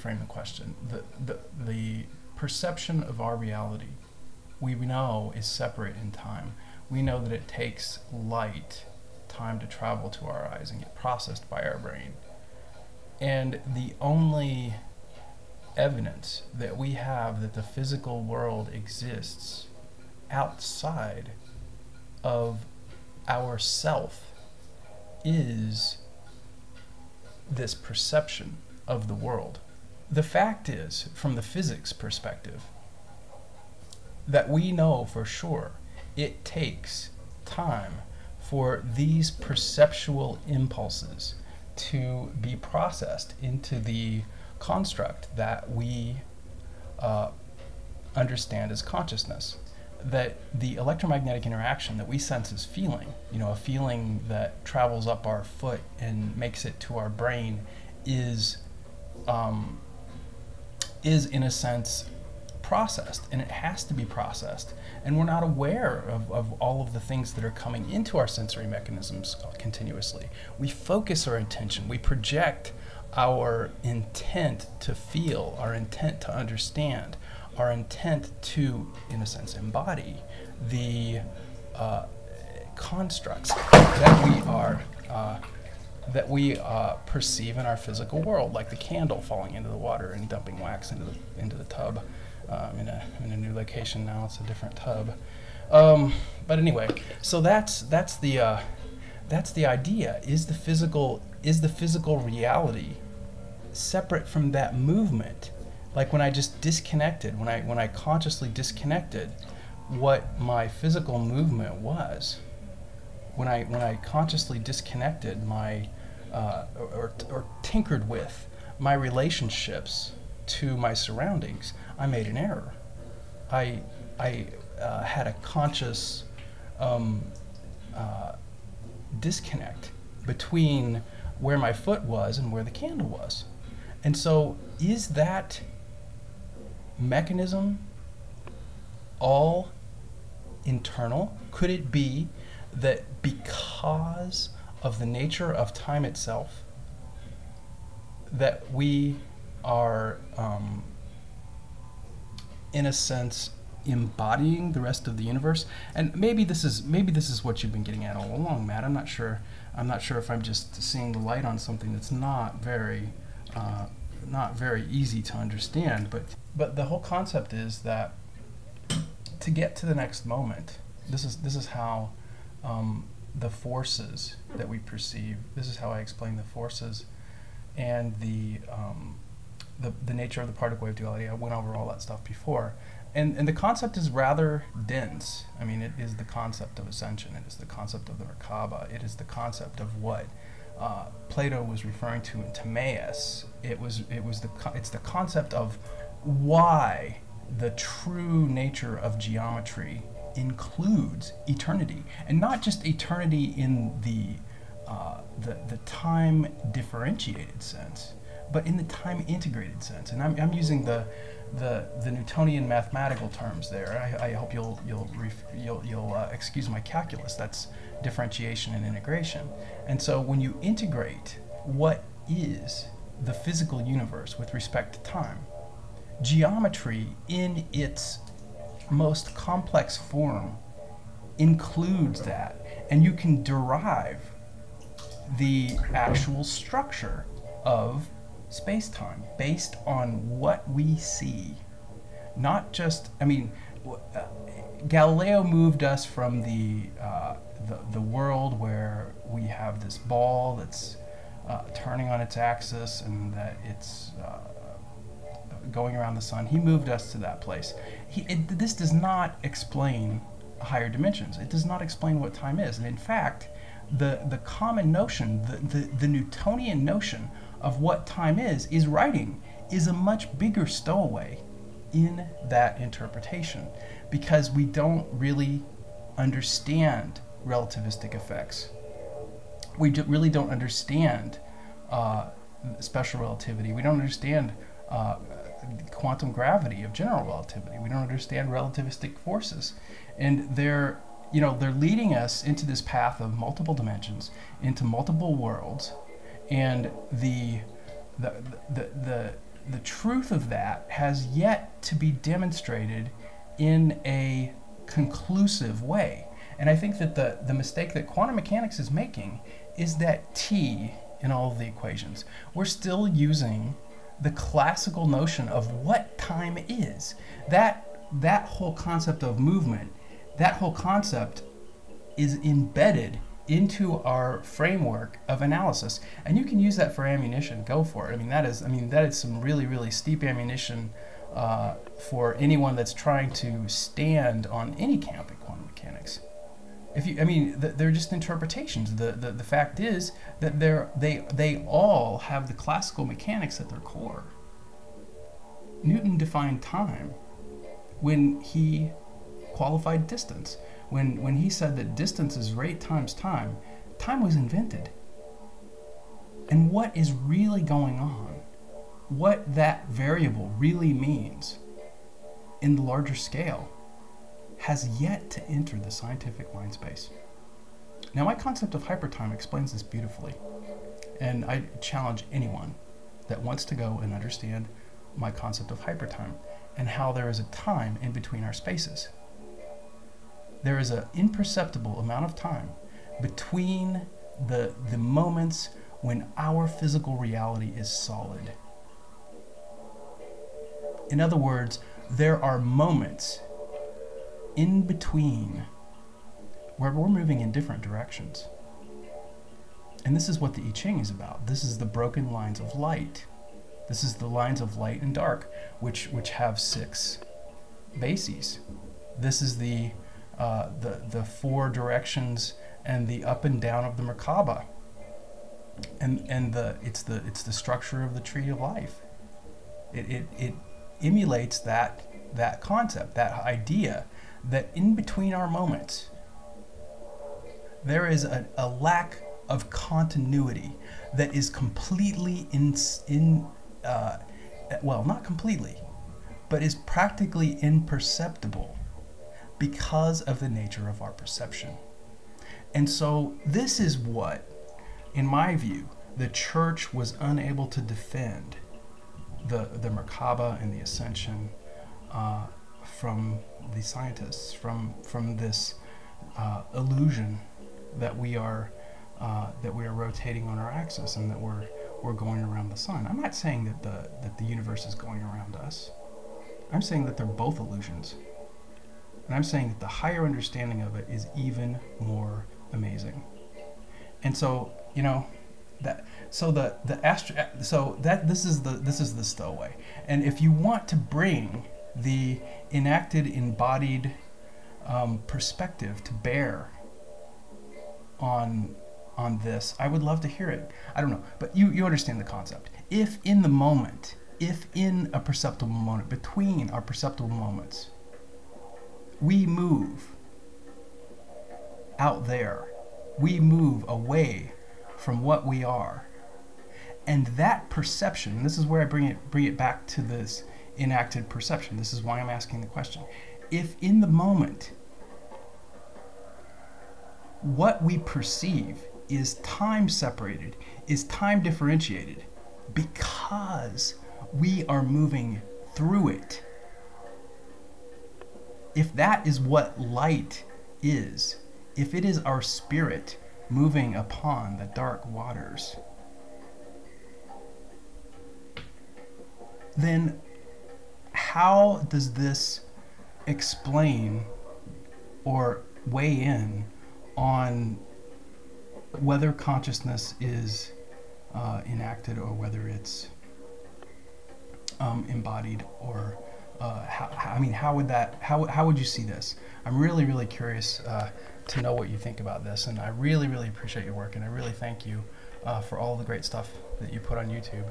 reframe the question. The perception of our reality, we know, is separate in time. We know that it takes light time to travel to our eyes and get processed by our brain. And the only evidence that we have that the physical world exists outside of our self is this perception of the world. The fact is, from the physics perspective, that we know for sure it takes time for these perceptual impulses to be processed into the construct that we understand as consciousness. That the electromagnetic interaction that we sense as feeling, a feeling that travels up our foot and makes it to our brain, is in a sense processed, and it has to be processed. And we're not aware of all of the things that are coming into our sensory mechanisms continuously. We focus our attention, we project our intent to feel, our intent to understand, our intent to, in a sense, embody the constructs that we perceive in our physical world, like the candle falling into the water and dumping wax into the tub. In a new location now, it's a different tub. But anyway, so that's the idea. Is the physical reality separate from that movement? Like when I just disconnected, when I consciously disconnected what my physical movement was, when I consciously disconnected my or tinkered with my relationships to my surroundings, I made an error. I had a conscious disconnect between where my foot was and where the candle was. And so, is that mechanism all internal? Could it be that because of the nature of time itself, that we are, in a sense, embodying the rest of the universe? And maybe this is what you've been getting at all along, Matt. I'm not sure if I'm just seeing the light on something that's not very easy to understand. But the whole concept is that to get to the next moment, this is how the forces that we perceive. This is how I explain the forces and the nature of the particle wave duality. I went over all that stuff before. And the concept is rather dense. I mean, it is the concept of ascension. It is the concept of the Merkaba. It is the concept of what Plato was referring to in Timaeus. It's the concept of why the true nature of geometry includes eternity, and not just eternity in the time differentiated sense, but in the time integrated sense. And I'm using the Newtonian mathematical terms there. I hope you'll excuse my calculus. That's differentiation and integration. And so when you integrate what is the physical universe with respect to time, geometry in its most complex form includes that, and you can derive the actual structure of space-time based on what we see. Not just, Galileo moved us from the world where we have this ball that's turning on its axis and that it's going around the sun. He moved us to that place. This does not explain higher dimensions. It does not explain what time is. And in fact, the common notion, the Newtonian notion of what time is writing, is a much bigger stowaway in that interpretation, because we don't really understand relativistic effects. We really don't understand special relativity. We don't understand quantum gravity of general relativity. We don't understand relativistic forces, and they're leading us into this path of multiple dimensions, into multiple worlds, and the the truth of that has yet to be demonstrated in a conclusive way. And I think that the mistake that quantum mechanics is making is that T in all of the equations, we're still using the classical notion of what time is. That whole concept of movement, that whole concept is embedded into our framework of analysis, and you can use that for ammunition. Go for it. That is some really steep ammunition for anyone that's trying to stand on any camp in quantum mechanics. They're just interpretations. The fact is that they all have the classical mechanics at their core. Newton defined time when he qualified distance. When he said that distance is rate times time, time was invented. And what is really going on, what that variable really means in the larger scale, has yet to enter the scientific mind space. Now, my concept of hypertime explains this beautifully, and I challenge anyone that wants to go and understand my concept of hypertime and how there is a time in between our spaces. There is an imperceptible amount of time between the moments when our physical reality is solid. In other words, there are moments in between where we're moving in different directions. And this is what the I Ching is about. This is the broken lines of light. This is the lines of light and dark, which have 6 bases. This is the 4 directions and the up and down of the Merkaba. And it's the structure of the tree of life. It emulates that concept, that idea that in between our moments there is a lack of continuity that is completely well, not completely, but is practically imperceptible because of the nature of our perception. And so this is what, in my view, the church was unable to defend the Merkaba and the ascension from the scientists, from this illusion that we are rotating on our axis and that we're going around the sun. I'm not saying that the universe is going around us. I'm saying that they're both illusions. And I'm saying that the higher understanding of it is even more amazing. And so, this is the stowaway. And if you want to bring the enacted, embodied perspective to bear on this, I would love to hear it. I don't know, but you understand the concept. If in the moment, if in a perceptible moment, between our perceptible moments, we move out there, we move away from what we are, and that perception, this is where I bring it back to this enacted perception. This is why I'm asking the question. If in the moment what we perceive is time separated, is time differentiated, because we are moving through it, if that is what light is, if it is our spirit moving upon the dark waters, then how does this explain or weigh in on whether consciousness is enacted or whether it's embodied, or how would you see this? I'm really curious to know what you think about this, and I really appreciate your work, and I really thank you for all the great stuff that you put on YouTube.